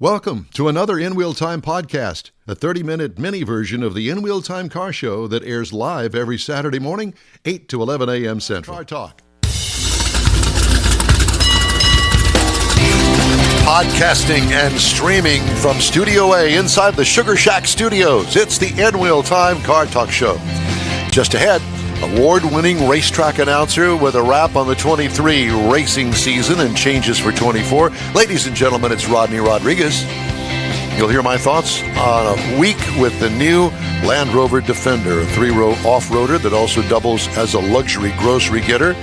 Welcome to another In Wheel Time podcast, a 30-minute mini version of the In Wheel Time car show that airs live every Saturday morning, 8 to 11 a.m. Central. Car Talk. Podcasting and streaming from Studio A inside the Sugar Shack Studios. It's the In Wheel Time Car Talk Show. Just ahead, award-winning racetrack announcer with a wrap on the 23 racing season and changes for 24. Ladies and gentlemen, it's Rodney Rodriguez. You'll hear my thoughts on a week with the new Land Rover Defender, a 3-row off-roader that also doubles as a luxury grocery getter.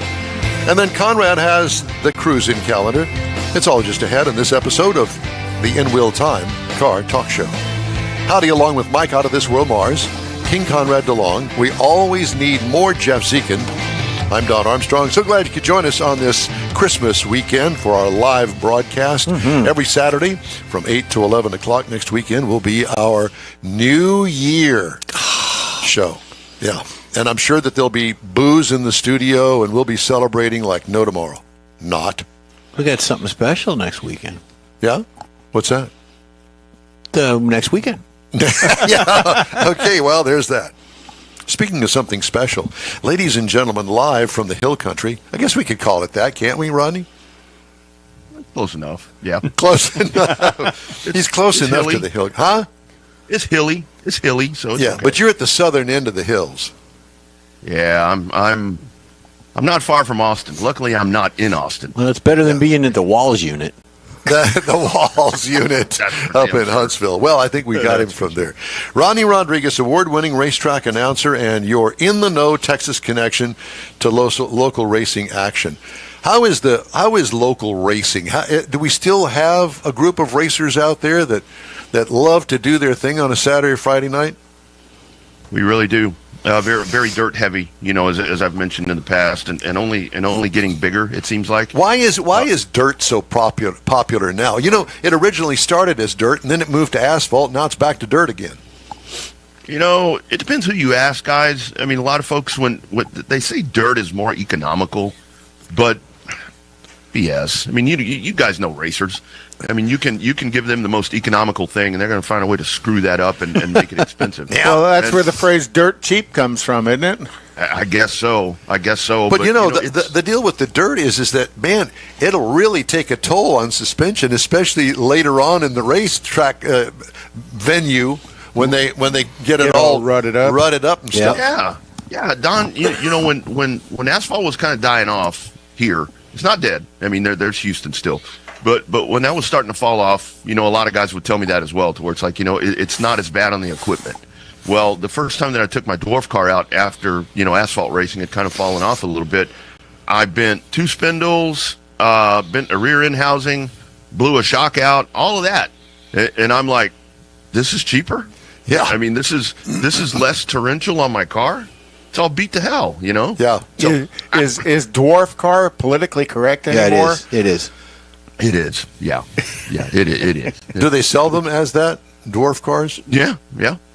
And then Konrad has the cruising calendar. It's all just ahead in this episode of the In Wheel Time Car Talk Show. Howdy, along with Mike out of this world, Mars, King Konrad DeLong. We always need more Jeff Zekin. I'm Don Armstrong. So glad you could join us on this Christmas weekend for our live broadcast. Every Saturday from 8 to 11 o'clock next weekend will be our New Year show. Yeah. And I'm sure that there'll be booze in the studio and we'll be celebrating like no tomorrow. Not. We got something special next weekend. Yeah? What's that? The next weekend. Yeah. Okay, well, there's that. Speaking of something special, ladies and gentlemen, live from the Hill Country. I guess we could call it that, can't we, Rodney? Close enough, yeah. Close enough. He's close enough hilly. to the hill. Huh? It's hilly, so it's okay. But you're at the southern end of the hills. Yeah, I'm not far from Austin. Luckily, I'm not in Austin. Well, it's better than being at the Walls unit. The Walls unit up in Huntsville. Well, I think we got him from there. Rodney Rodriguez, award-winning racetrack announcer, and your in-the-know Texas connection to local racing action. How is local racing? Do we still have a group of racers out there that love to do their thing on a Saturday or Friday night? We really do. Very, very dirt heavy, as I've mentioned in the past, and only getting bigger. It seems like. Why is dirt so popular now? It originally started as dirt, and then it moved to asphalt. Now it's back to dirt again. It depends who you ask, guys. I mean, a lot of folks when they say dirt is more economical, but BS. I mean, you guys know racers. I mean, you can give them the most economical thing, and they're going to find a way to screw that up and make it expensive. Yeah. Well, that's where the phrase "dirt cheap" comes from, isn't it? I guess so. But the deal with the dirt is that, man, it'll really take a toll on suspension, especially later on in the racetrack venue when they get it all rutted up and stuff. Yeah. Don, when asphalt was kind of dying off here, it's not dead. I mean, there's Houston still. But when that was starting to fall off, a lot of guys would tell me that as well, to where it's like, it's not as bad on the equipment. Well, the first time that I took my dwarf car out after, asphalt racing had kind of fallen off a little bit, I bent 2 spindles, bent a rear end housing, blew a shock out, all of that. And I'm like, this is cheaper? Yeah. I mean, this is less torrential on my car? It's all beat to hell, Yeah. So, is dwarf car politically correct anymore? Yeah, it is. It is. Yeah. Yeah, it is. Do they sell them as that, dwarf cars? Yeah.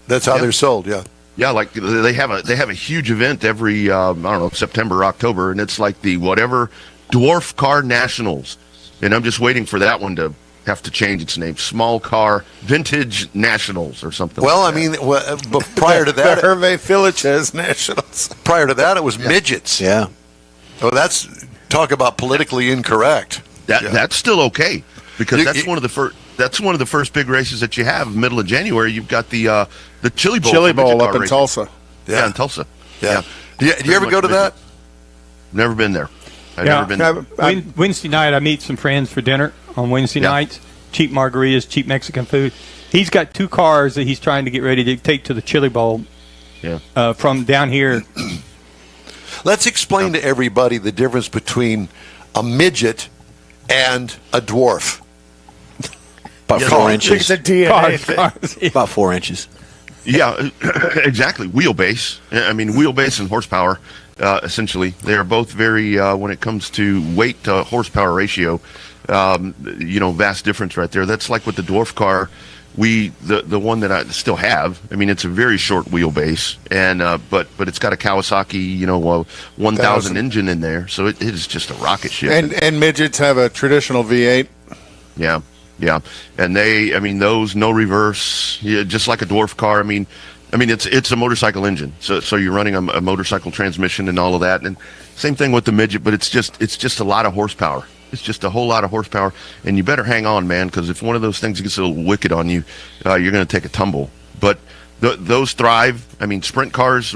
That's how they're sold, yeah. Yeah, like they have a huge event every September, October, and it's like the whatever Dwarf Car Nationals. And I'm just waiting for that one to have to change its name. Small Car Vintage Nationals or something. Well, like I mean, but prior to that, Hervé Filich's Nationals. Prior to that, it was midgets. Yeah. Oh, talk about politically incorrect. That's still okay, because that's one of the first big races that you have. Middle of January, you've got the Chili Bowl up in Tulsa. Yeah, in Tulsa. Yeah. Do you ever go to that? Never been there. I've never been there. Wednesday night, I meet some friends for dinner on Wednesday nights. Cheap margaritas, cheap Mexican food. He's got 2 cars that he's trying to get ready to take to the Chili Bowl. Yeah. From down here. Let's explain to everybody the difference between a midget and a dwarf. About 4 inches. It's a DNA thing. About 4 inches. Yeah, exactly. Wheelbase. I mean, wheelbase and horsepower, essentially. They are both very, when it comes to weight to horsepower ratio, vast difference right there. That's like with the dwarf car. The one that I still have, I mean, it's a very short wheelbase, and but it's got a Kawasaki 1000 engine in there, so it is just a rocket ship. And midgets have a traditional V8. Yeah, Yeah, and those no reverse, just like a dwarf car. I mean, it's a motorcycle engine, so you're running a motorcycle transmission and all of that, and same thing with the midget, but it's just a lot of horsepower. It's just a whole lot of horsepower, and you better hang on, man, because if one of those things gets a little wicked on you, you're going to take a tumble. But those thrive. I mean, sprint cars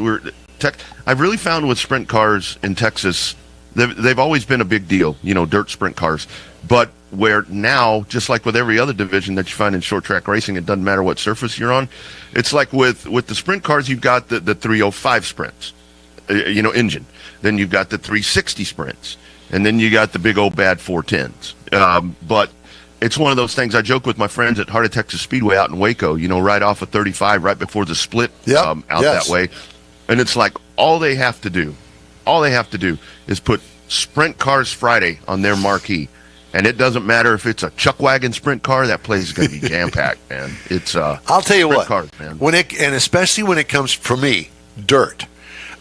I've really found with sprint cars in Texas, they've always been a big deal, dirt sprint cars. But where now, just like with every other division that you find in short track racing, it doesn't matter what surface you're on. It's like with the sprint cars, you've got the 305 sprints, engine. Then you've got the 360 sprints. And then you got the big old bad 410s. But it's one of those things. I joke with my friends at Heart of Texas Speedway out in Waco, right off of 35, right before the split that way. And it's like all they have to do is put Sprint Cars Friday on their marquee. And it doesn't matter if it's a chuck wagon sprint car, that place is going to be jam-packed, man. It's I'll tell you what, cars, man. And especially when it comes, for me, dirt.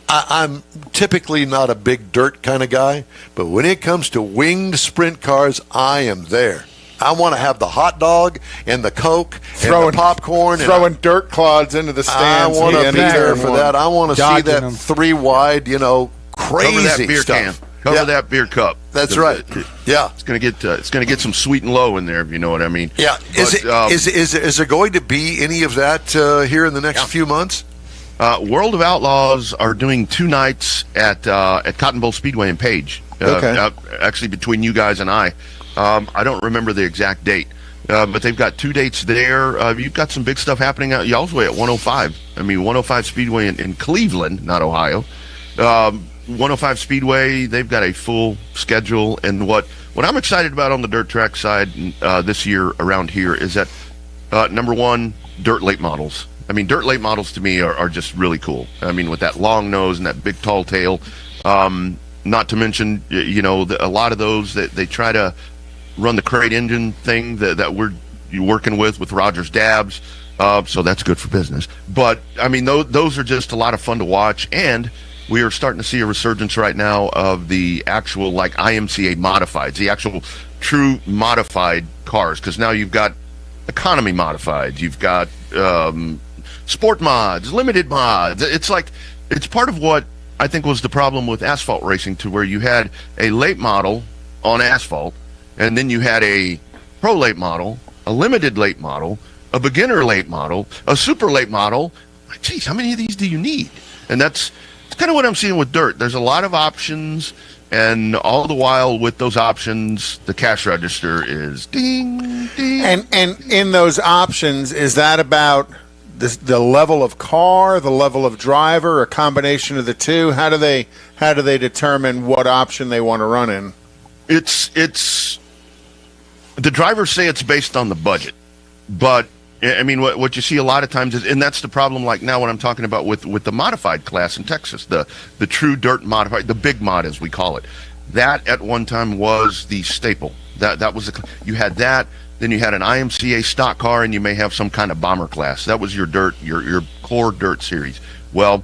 I'm typically not a big dirt kind of guy, but when it comes to winged sprint cars, I am there. I want to have the hot dog and the Coke and the popcorn. Throwing dirt clods into the stands. I want to be there for that. I want to see that them. 3-wide, crazy Cover that beer stuff. can. Cover that beer cup. That's right. Yeah, it's gonna get some sweet and low in there, if you know what I mean. Yeah. Is there going to be any of that here in the next few months? World of Outlaws are doing 2 nights at Cotton Bowl Speedway in Page. Okay. Actually, between you guys and I don't remember the exact date, but they've got 2 dates there. You've got some big stuff happening out y'all's way at 105. 105 Speedway in Cleveland, not Ohio. 105 Speedway, they've got a full schedule, and what I'm excited about on the dirt track side this year around here is that number one, dirt late models. Dirt late models to me are just really cool. With that long nose and that big tall tail. Not to mention, a lot of those that they try to run the crate engine thing that we're working with Rogers Dabs. So that's good for business. But those are just a lot of fun to watch, and we are starting to see a resurgence right now of the actual IMCA modifieds, the actual true modified cars. Because now you've got economy modified, you've got sport mods, limited mods. It's part of what I think was the problem with asphalt racing, to where you had a late model on asphalt, and then you had a pro late model, a limited late model, a beginner late model, a super late model. Geez, how many of these do you need? And it's kind of what I'm seeing with dirt. There's a lot of options, and all the while with those options, the cash register is ding, ding. And in those options, is that about the level of car, the level of driver, a combination of the two? How do they determine what option they want to run in? It's the drivers say it's based on the budget, but what you see a lot of times is, and that's the problem. Like now, what I'm talking about with the modified class in Texas, the true dirt modified, the big mod as we call it, that at one time was the staple. That was you had that. Then you had an IMCA stock car, and you may have some kind of bomber class. That was your dirt, your core dirt series. Well,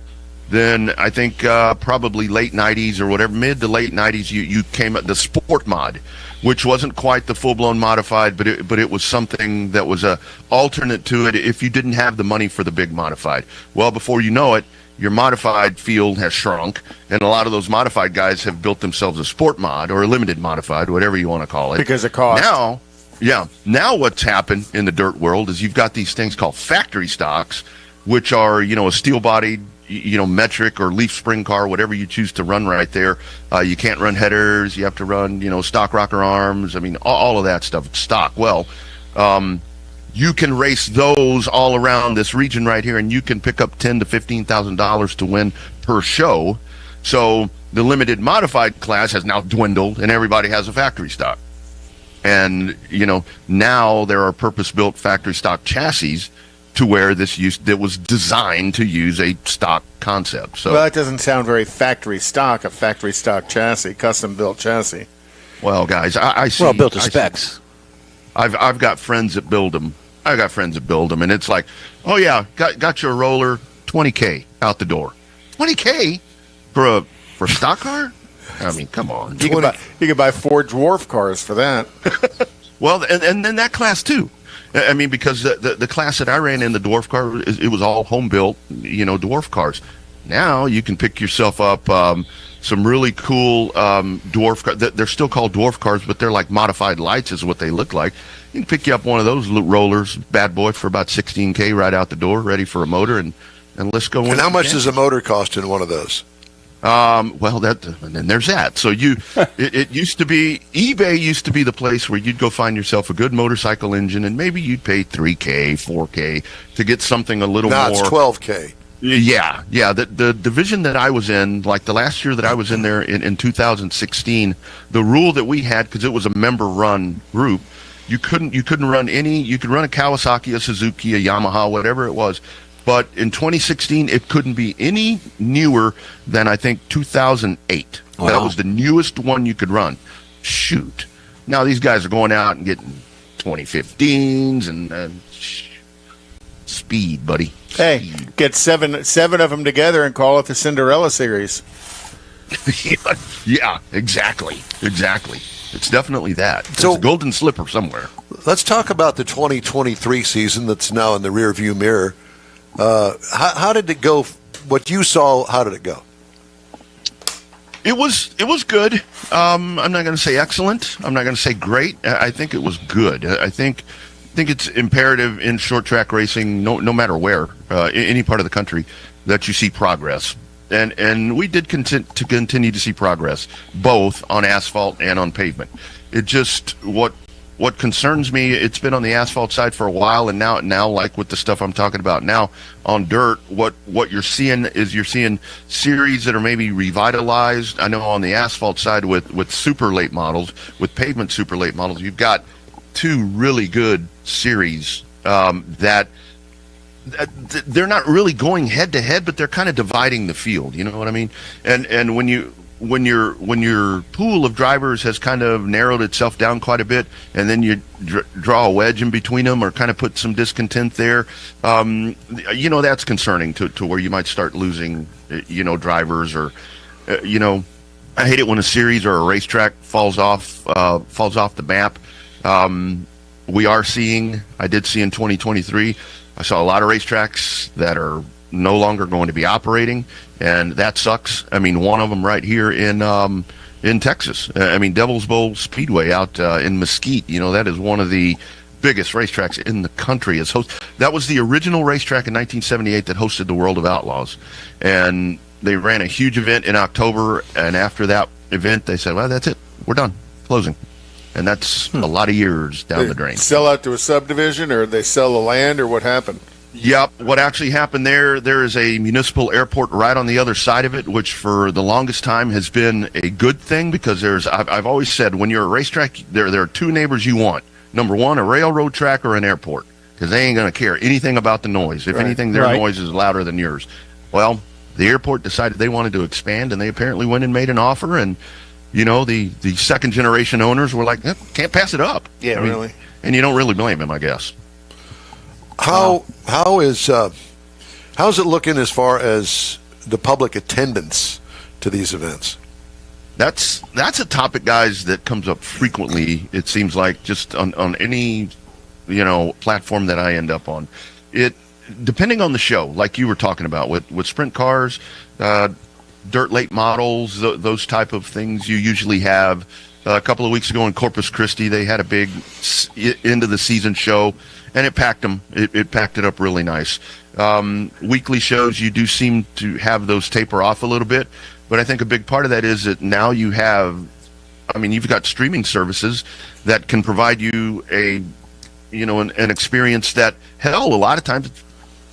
then I think probably late 90s or whatever, mid to late 90s, you came at the sport mod, which wasn't quite the full-blown modified, but it was something that was a alternate to it if you didn't have the money for the big modified. Well, before you know it, your modified field has shrunk, and a lot of those modified guys have built themselves a sport mod or a limited modified, whatever you want to call it. Because of cost. Now what's happened in the dirt world is you've got these things called factory stocks, which are, a steel-bodied, metric or leaf spring car, whatever you choose to run right there. You can't run headers. You have to run, stock rocker arms. All of that stuff. It's stock. Well, you can race those all around this region right here, and you can pick up $10,000 to $15,000 to win per show. So the limited modified class has now dwindled, and everybody has a factory stock. And, now there are purpose-built factory stock chassis to where that was designed to use a stock concept. So, well, that doesn't sound very factory stock, a factory stock chassis, custom-built chassis. Well, guys, I see. Well, built to specs. I've got friends that build them. And it's like, oh, yeah, got your roller, $20K out the door. $20K for a stock car? Come on. You can buy 4 dwarf cars for that. Well, and then that class too. I mean, because the class that I ran in, the dwarf car, it was all home built, dwarf cars. Now you can pick yourself up some really cool dwarf cars. They're still called dwarf cars, but they're like modified lights is what they look like. You can pick you up one of those rollers, bad boy, for about $16K right out the door, ready for a motor, and let's go. And how much does a motor cost in one of those? Well, and then there's that. So it used to be, eBay used to be the place where you'd go find yourself a good motorcycle engine, and maybe you'd pay $3K, $4K to get something a little more. Now it's $12K. Yeah. The division that I was in, like the last year that I was in there in 2016, the rule that we had, because it was a member-run group, you couldn't run you could run a Kawasaki, a Suzuki, a Yamaha, whatever it was. But in 2016, it couldn't be any newer than, I think, 2008. Wow. That was the newest one you could run. Shoot. Now these guys are going out and getting 2015s and speed, buddy. Hey, get seven of them together and call it the Cinderella series. Yeah, exactly. It's definitely that. So, it's a golden slipper somewhere. Let's talk about the 2023 season that's now in the rearview mirror. How did it go? What you saw, how did it go? It was good. I'm not going to say excellent. I'm not going to say great. I think it was good. I think it's imperative in short track racing, no matter where, any part of the country, that you see progress. And we did continue to see progress, both on asphalt and on pavement. It just what concerns me, it's been on the asphalt side for a while, and now like with the stuff I'm talking about now on dirt, what you're seeing is series that are maybe revitalized. I know on the asphalt side with super late models, with pavement super late models, you've got two really good series that they're not really going head to head, but they're kind of dividing the field. You know what I mean? And when your pool of drivers has kind of narrowed itself down quite a bit, and then you draw a wedge in between them, or kind of put some discontent there, that's concerning to where you might start losing, drivers, or, I hate it when a series or a racetrack falls off the map. I did see in 2023, I saw a lot of racetracks that are no longer going to be operating, and that sucks. I mean, one of them right here in Texas. Devil's Bowl Speedway out in Mesquite. That is one of the biggest racetracks in the country. That was the original racetrack in 1978 that hosted the World of Outlaws, and they ran a huge event in October. And after that event, they said, "Well, that's it. We're done. Closing." And that's a lot of years down the drain. Sell out to a subdivision, or they sell the land, or what happened? Yep. What actually happened there is a municipal airport right on the other side of it, which for the longest time has been a good thing, because I've always said, when you're a racetrack, there are two neighbors you want. Number one, a railroad track or an airport, because they ain't going to care anything about the noise. If anything, their noise is louder than yours. Well, the airport decided they wanted to expand, and they apparently went and made an offer, and the second generation owners were like, can't pass it up. Yeah, really. And you don't really blame them, I guess. How's it looking as far as the public attendance to these events? That's a topic, guys, that comes up frequently. It seems like just on any platform that I end up on. It depending on the show, like you were talking about with sprint cars, dirt late models, those type of things. You usually have a couple of weeks ago in Corpus Christi, they had a big end of the season show, and it packed them. It packed it up really nice. Weekly shows, you do seem to have those taper off a little bit, but I think a big part of that is that now you've got streaming services that can provide you an experience that, hell, a lot of times,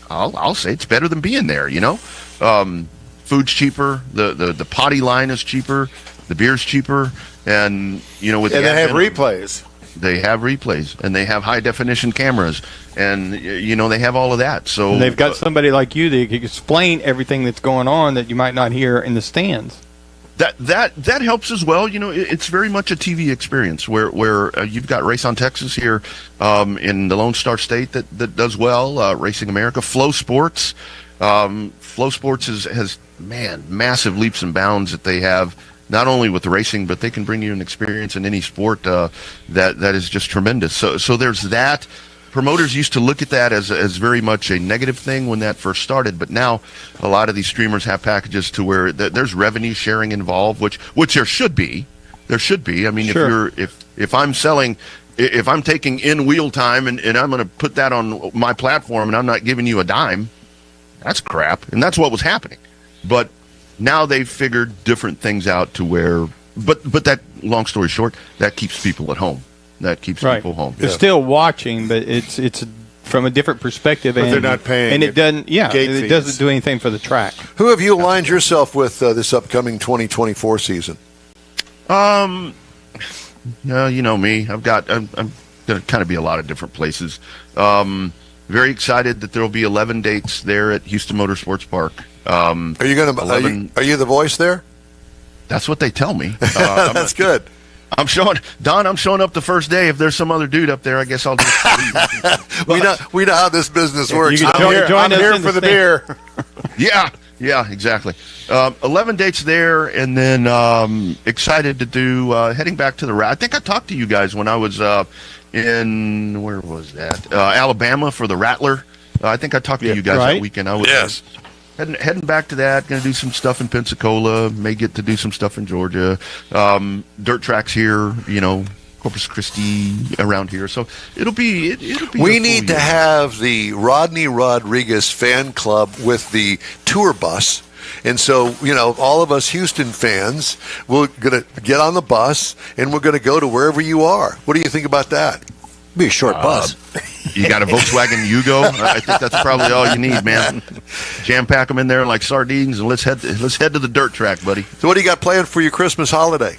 I'll say it's better than being there. Food's cheaper, the potty line is cheaper, the beer's cheaper, and they have replays. They have replays, and they have high definition cameras, and they have all of that. So and they've got somebody like you that can explain everything that's going on that you might not hear in the stands. That helps as well. It's very much a TV experience where you've got Race on Texas here in the Lone Star State that does well. Racing America, Flow Sports. Flow Sports has massive leaps and bounds that they have not only with racing, but they can bring you an experience in any sport that is just tremendous. So there's that. Promoters used to look at that as very much a negative thing when that first started, but now a lot of these streamers have packages to where there's revenue sharing involved, which there should be. There should be. I mean, Sure. if I'm selling, if I'm taking in wheel time and I'm going to put that on my platform and I'm not giving you a dime, that's crap, and that's what was happening. But now they've figured different things out to where, but that, long story short, that keeps people at home. That keeps people home. They're still watching, but it's from a different perspective. But and they're not paying and it doesn't. Yeah, gate it fees. doesn't do anything for the track. Who have you aligned yourself with this upcoming 2024 season? No, you know me. I'm going to kind of be a lot of different places. Very excited that there will be 11 dates there at Houston Motorsports Park. Are you going to? Are you the voice there? That's what they tell me. That's good. I'm showing up the first day. If there's some other dude up there, I guess I'll just leave. We know how this business works. You can I'm us here in for the stand. beer. Yeah, exactly. 11 dates there, and then excited to do heading back to the. I think I talked to you guys when I was in, where was that? Alabama for the Rattler. I think I talked to you guys that weekend. I was heading back to that. Going to do some stuff in Pensacola. May get to do some stuff in Georgia. Dirt tracks here. Corpus Christi around here. So it'll be. We need to have the Rodney Rodriguez fan club with the tour bus. And so, all of us Houston fans, we're going to get on the bus and we're going to go to wherever you are. What do you think about that? Be a short bus. You got a Volkswagen Yugo? I think that's probably all you need, man. Jam pack them in there like sardines, and let's head to the dirt track, buddy. So, what do you got planned for your Christmas holiday?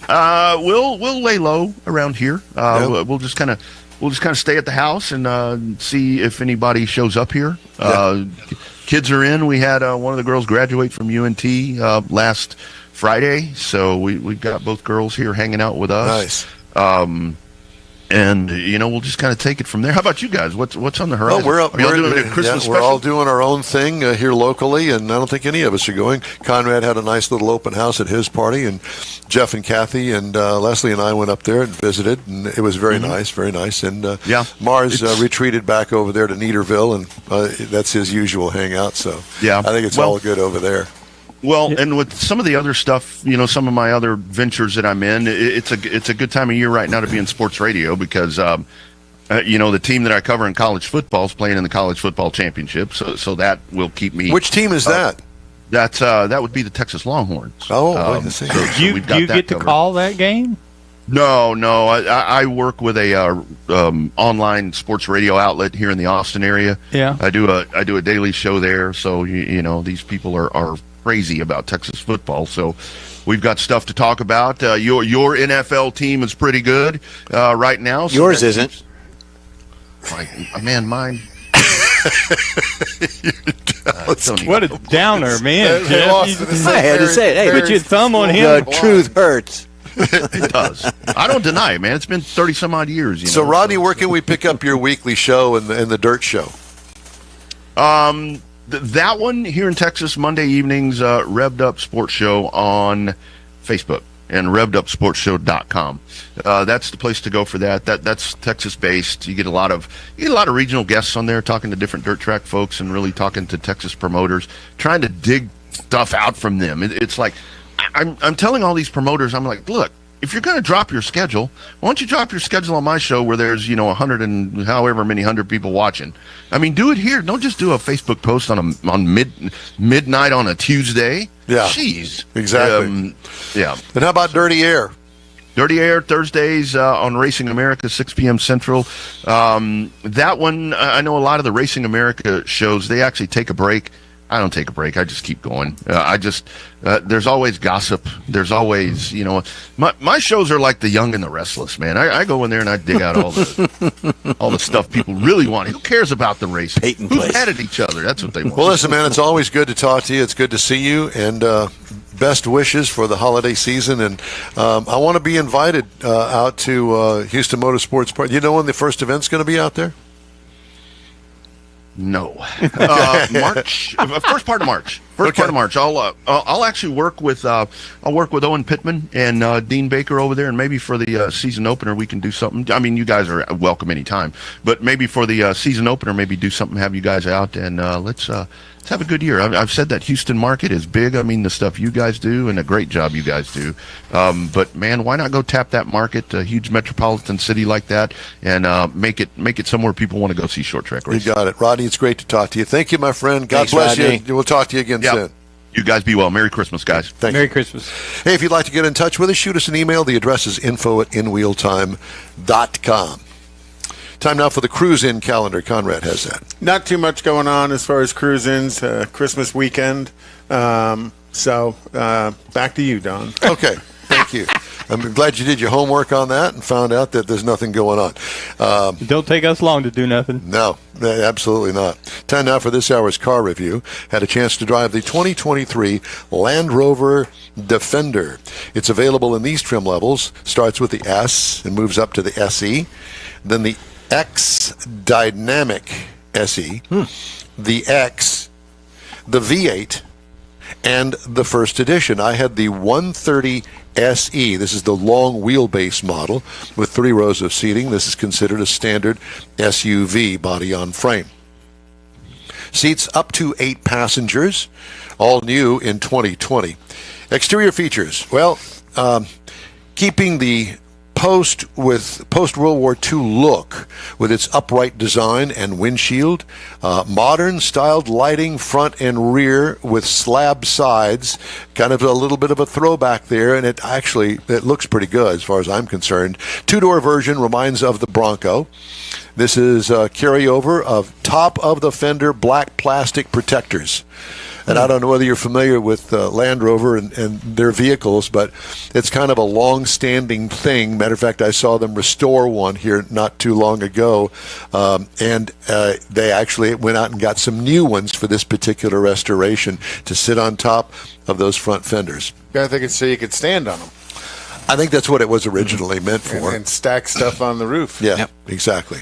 We'll lay low around here. We'll just kind of stay at the house and see if anybody shows up here. Kids are in. We had one of the girls graduate from UNT last Friday, so we got both girls here hanging out with us. Nice. And we'll just kind of take it from there. How about you guys? What's on the horizon? We're doing a Christmas we're special? all doing our own thing here locally, and I don't think any of us are going. Konrad had a nice little open house at his party, and Jeff and Kathy and Leslie and I went up there and visited, and it was very nice, very nice. And Mars retreated back over there to Neaterville, and that's his usual hangout. So I think it's all good over there. Well, and with some of the other stuff, some of my other ventures that I'm in, it's a good time of year right now to be in sports radio because, the team that I cover in college football is playing in the college football championship, so that will keep me. Which team is that? That would be the Texas Longhorns. Oh, I see. Do you get to call that game? No. I work with a online sports radio outlet here in the Austin area. Yeah. I do a daily show there, so these people are crazy about Texas football, so we've got stuff to talk about. Your NFL team is pretty good right now. So yours isn't. Mine. What a downer, man! Jeff. I had to say it. Hey, put your thumb on him. The truth hurts. It does. I don't deny it, man. It's been 30 some odd years. So, Rodney, where can we pick up your weekly show and the Dirt Show? That one here in Texas, Monday evenings, Revved Up Sports Show on Facebook and RevvedUpSportsShow.com. That's the place to go for that. That's Texas based. You get a lot of regional guests on there talking to different dirt track folks and really talking to Texas promoters, trying to dig stuff out from them. It's like I'm telling all these promoters, I'm like, look, if you're going to drop your schedule, why don't you drop your schedule on my show where there's 100 and however many 100 people watching? I mean, do it here. Don't just do a Facebook post on midnight on a Tuesday. Yeah, jeez, exactly. Yeah. And how about Dirty Air? Dirty Air Thursdays on Racing America, 6 p.m. Central. That one, I know a lot of the Racing America shows, they actually take a break. I don't take a break. I just keep going. There's always gossip. There's always, my shows are like The Young and the Restless, man. I go in there and I dig out all the stuff people really want. Who cares about the race? Who's mad at each other? That's what they want. Well, listen, man, it's always good to talk to you. It's good to see you, and best wishes for the holiday season. And I want to be invited out to Houston Motorsports Park. You know when the first event's going to be out there? No. March, first part of March. First part of March, I'll actually work with Owen Pittman and Dean Baker over there, and maybe for the season opener we can do something. I mean, you guys are welcome anytime, but maybe for the season opener, maybe do something, have you guys out, and let's have a good year. I've said that Houston market is big. I mean, the stuff you guys do and a great job you guys do. But man, why not go tap that market, a huge metropolitan city like that, and make it somewhere people want to go see short track racing. You got it. Rodney, it's great to talk to you. Thank you, my friend. God Thanks, bless Rodney. you. We'll talk to you again soon. You guys be well. Merry Christmas, guys. Thank Merry you. Christmas. Hey, if you'd like to get in touch with us, shoot us an email. The address is info@inwheeltime.com. Time now for the cruise-in calendar. Konrad has that. Not too much going on as far as cruise-ins, Christmas weekend. So back to you, Don. Okay, thank you. I'm glad you did your homework on that and found out that there's nothing going on. It don't take us long to do nothing. No, absolutely not. Time now for this hour's car review. Had a chance to drive the 2023 Land Rover Defender. It's available in these trim levels. Starts with the S and moves up to the SE. Then the X Dynamic SE, the X, the V8, and the first edition. I had the 130 SE. This is the long wheelbase model with 3 rows of seating. This is considered a standard SUV body on frame. Seats up to 8 passengers, all new in 2020. Exterior features. Well, keeping the post-World War II look with its upright design and windshield, modern styled lighting front and rear with slab sides, kind of a little bit of a throwback there, and it looks pretty good as far as I'm concerned. 2-door version reminds of the Bronco. This is a carryover of top-of-the-fender black plastic protectors. And I don't know whether you're familiar with Land Rover and their vehicles, but it's kind of a long-standing thing. Matter of fact, I saw them restore one here not too long ago, and they actually went out and got some new ones for this particular restoration to sit on top of those front fenders. I think it's so you could stand on them. I think that's what it was originally meant for. And stack stuff on the roof. Yeah, exactly.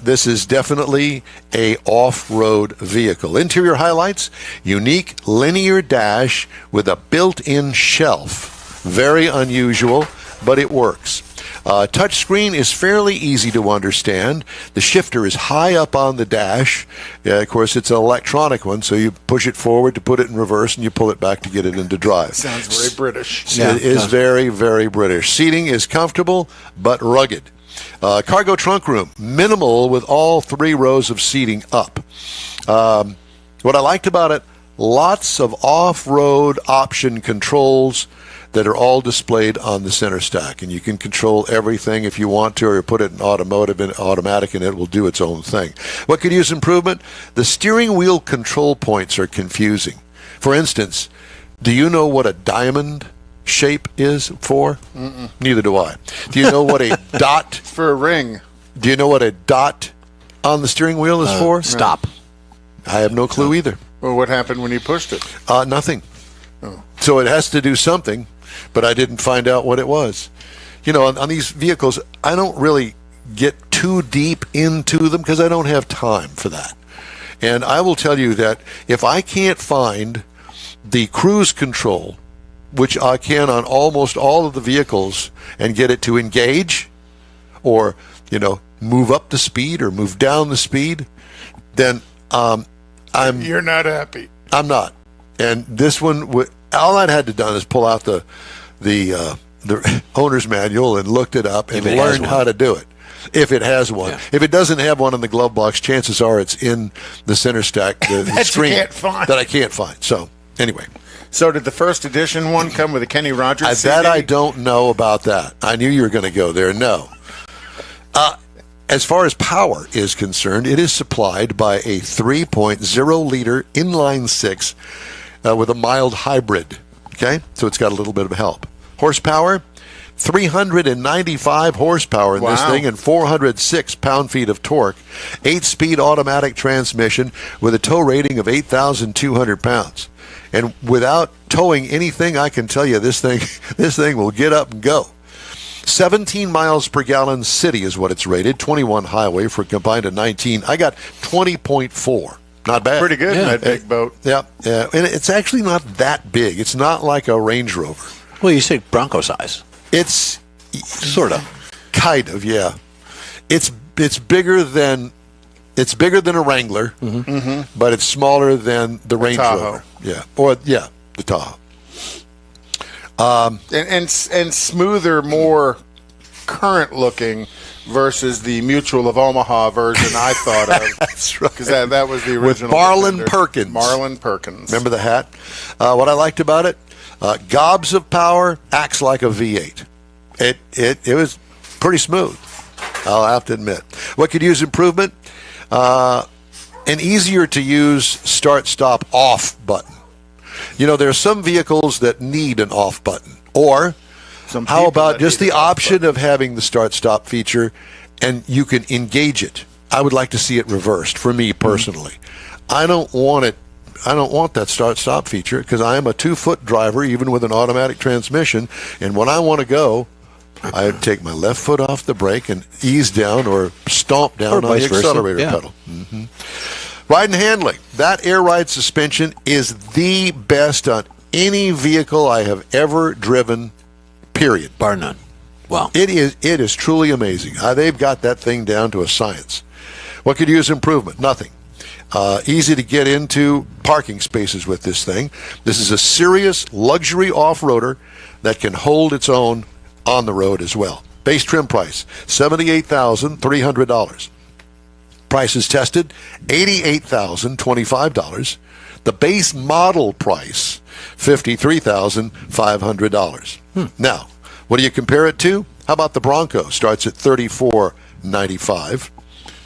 This is definitely a off-road vehicle. Interior highlights: unique linear dash with a built-in shelf. Very unusual, but it works. Touchscreen is fairly easy to understand. The shifter is high up on the dash. Of course, it's an electronic one, so you push it forward to put it in reverse, and you pull it back to get it into drive. Sounds very British. It is very, very British. Seating is comfortable, but rugged. Cargo trunk room, minimal with all 3 rows of seating up. What I liked about it, lots of off-road option controls that are all displayed on the center stack, and you can control everything if you want to, or put it in automatic, and it will do its own thing. What could use improvement? The steering wheel control points are confusing. For instance, do you know what a diamond shape is for? Neither do I. Do you know what a dot For a ring. Do you know what a dot on the steering wheel is for? Stop. I have no clue either. Well, what happened when you pushed it? Nothing. So it has to do something, but I didn't find out what it was. You know, on these vehicles, I don't really get too deep into them because I don't have time for that. And I will tell you that if I can't find the cruise control, which I can on almost all of the vehicles, and get it to engage or, move up the speed or move down the speed, then You're not happy. I'm not. And this one, all I'd had to done is pull out the owner's manual and looked it up and learned how to do it. If it has one. Yeah. If it doesn't have one in the glove box, chances are it's in the center stack, the screen that I can't find. So, anyway. So did the first edition one come with a Kenny Rogers CD? That I don't know about that. I knew you were going to go there. No. As far as power is concerned, it is supplied by a 3.0-liter inline-6 with a mild hybrid. Okay? So it's got a little bit of help. Horsepower, 395 horsepower in this thing and 406 pound-feet of torque. 8-speed automatic transmission with a tow rating of 8,200 pounds. And without towing anything, I can tell you this thing will get up and go. 17 miles per gallon city is what it's rated. 21 highway for a combined of 19. I got 20.4. Not bad. Pretty good in that big boat. Yeah, yeah. And it's actually not that big. It's not like a Range Rover. Well, you say Bronco size. It's Sort of. kind of, yeah. It's bigger than a Wrangler, but it's smaller than the Range Tahoe. Rover. Yeah, the Tahoe. And smoother, more current looking versus the Mutual of Omaha version I thought of. That's right. Because that was the original. Marlin Defender. Perkins. Marlin Perkins. Remember the hat? What I liked about it, gobs of power, acts like a V8. It was pretty smooth, I'll have to admit. What could use improvement? An easier to use start-stop off button. You know, there are some vehicles that need an off button. Or Some how people about that just need the an off option of having the start-stop feature and you can engage it? I would like to see it reversed for me personally. I don't want that start-stop feature because I am a 2-foot driver, even with an automatic transmission. And when I want to go, I take my left foot off the brake and ease down or stomp down Or on the vice versa, accelerator yeah. pedal. Ride and handling. That air ride suspension is the best on any vehicle I have ever driven, period. Bar none. Wow. It is truly amazing. They've got that thing down to a science. What could use improvement? Nothing. Easy to get into parking spaces with this thing. This is a serious luxury off-roader that can hold its own on the road as well. Base trim price, $78,300. Prices tested, $88,025. The base model price, $53,500. Now, what do you compare it to? How about the Bronco? Starts at $34,995.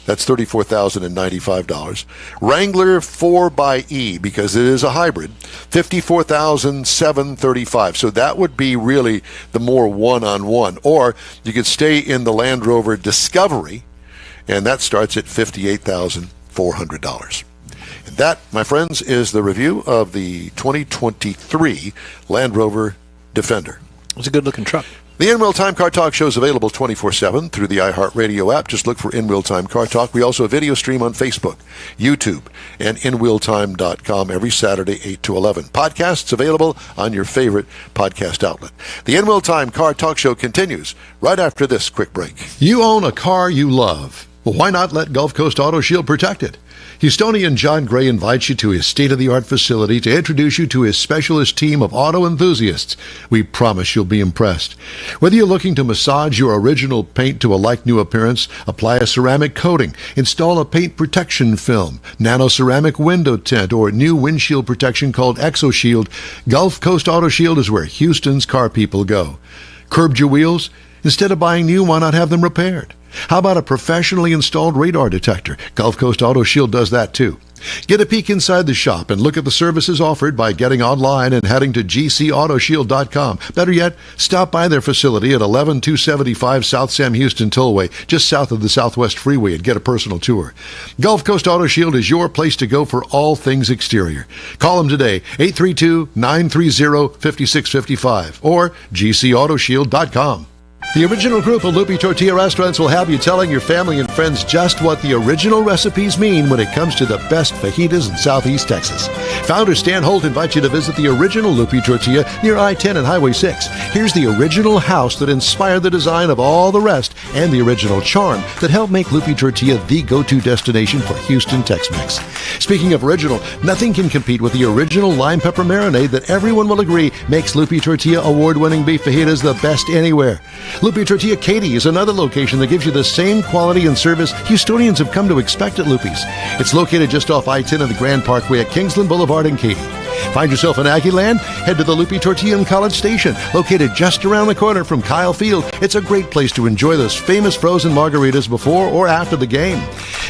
That's $34,095. Wrangler 4xE, because it is a hybrid, $54,735. So that would be really the more one-on-one. Or you could stay in the Land Rover Discovery, and that starts at $58,400. And that, my friends, is the review of the 2023 Land Rover Defender. It's a good-looking truck. The In-Wheel Time Car Talk show is available 24/7 through the iHeartRadio app. Just look for In-Wheel Time Car Talk. We also video stream on Facebook, YouTube, and InWheelTime.com every Saturday, 8 to 11. Podcasts available on your favorite podcast outlet. The In-Wheel Time Car Talk show continues right after this quick break. You own a car you love. Well, why not let Gulf Coast Auto Shield protect it? Houstonian John Gray invites you to his state-of-the-art facility to introduce you to his specialist team of auto enthusiasts. We promise you'll be impressed. Whether you're looking to massage your original paint to a like-new appearance, apply a ceramic coating, install a paint protection film, nano-ceramic window tint, or new windshield protection called ExoShield, Gulf Coast Auto Shield is where Houston's car people go. Curbed your wheels? Instead of buying new, why not have them repaired? How about a professionally installed radar detector? Gulf Coast Auto Shield does that too. Get a peek inside the shop and look at the services offered by getting online and heading to gcautoshield.com. Better yet, stop by their facility at 11275 South Sam Houston Tollway, just south of the Southwest Freeway, and get a personal tour. Gulf Coast Auto Shield is your place to go for all things exterior. Call them today, 832-930-5655 or gcautoshield.com. The original group of Lupi Tortilla restaurants will have you telling your family and friends just what the original recipes mean when it comes to the best fajitas in Southeast Texas. Founder Stan Holt invites you to visit the original Lupi Tortilla near I-10 and Highway 6. Here's the original house that inspired the design of all the rest and the original charm that helped make Lupi Tortilla the go-to destination for Houston Tex-Mex. Speaking of original, nothing can compete with the original lime pepper marinade that everyone will agree makes Lupi Tortilla award-winning beef fajitas the best anywhere. Lupi Tortilla Katy is another location that gives you the same quality and service Houstonians have come to expect at Lupi's. It's located just off I-10 and the Grand Parkway at Kingsland Boulevard in Katy. Find yourself in Aggie Land? Head to the Lupi Tortilla in College Station, located just around the corner from Kyle Field. It's a great place to enjoy those famous frozen margaritas before or after the game.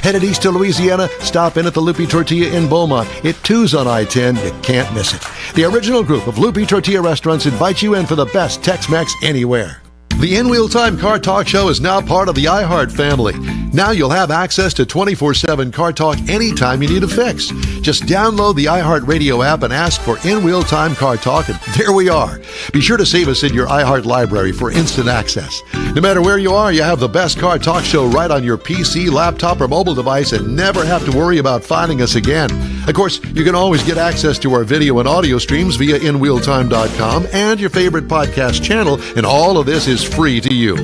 Headed east to Louisiana, stop in at the Lupi Tortilla in Beaumont. It too's on I-10. You can't miss it. The original group of Lupi Tortilla restaurants invites you in for the best Tex-Mex anywhere. The In-Wheel Time Car Talk Show is now part of the iHeart family. Now you'll have access to 24/7 Car Talk anytime you need a fix. Just download the iHeartRadio app and ask for In Wheel Time Car Talk, and there we are. Be sure to save us in your iHeart library for instant access. No matter where you are, you have the best Car Talk show right on your PC, laptop, or mobile device and never have to worry about finding us again. Of course, you can always get access to our video and audio streams via InWheelTime.com and your favorite podcast channel, and all of this is free to you.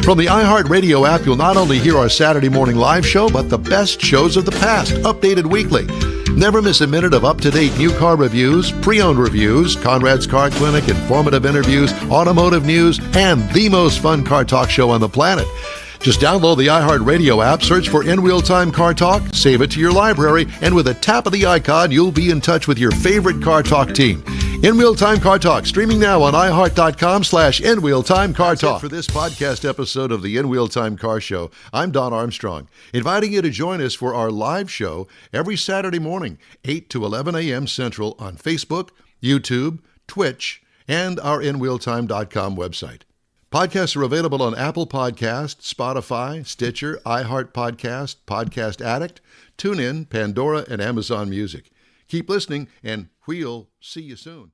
From the iHeartRadio app, you'll not only hear our Saturday morning live show, but the best shows of the past, updated weekly. Never miss a minute of up-to-date new car reviews, pre-owned reviews, Konrad's Car Clinic, informative interviews, automotive news, and the most fun car talk show on the planet. Just download the iHeartRadio app, search for In Wheel Time Car Talk, save it to your library, and with a tap of the icon, you'll be in touch with your favorite Car Talk team. In Wheel Time Car Talk, streaming now on iHeart.com/In Wheel Time Car Talk. That's it for this podcast episode of the In Wheel Time Car Show. I'm Don Armstrong, inviting you to join us for our live show every Saturday morning, 8 to 11 a.m. Central on Facebook, YouTube, Twitch, and our InWheelTime.com website. Podcasts are available on Apple Podcasts, Spotify, Stitcher, iHeart Podcast, Podcast Addict, TuneIn, Pandora, and Amazon Music. Keep listening, and we'll see you soon.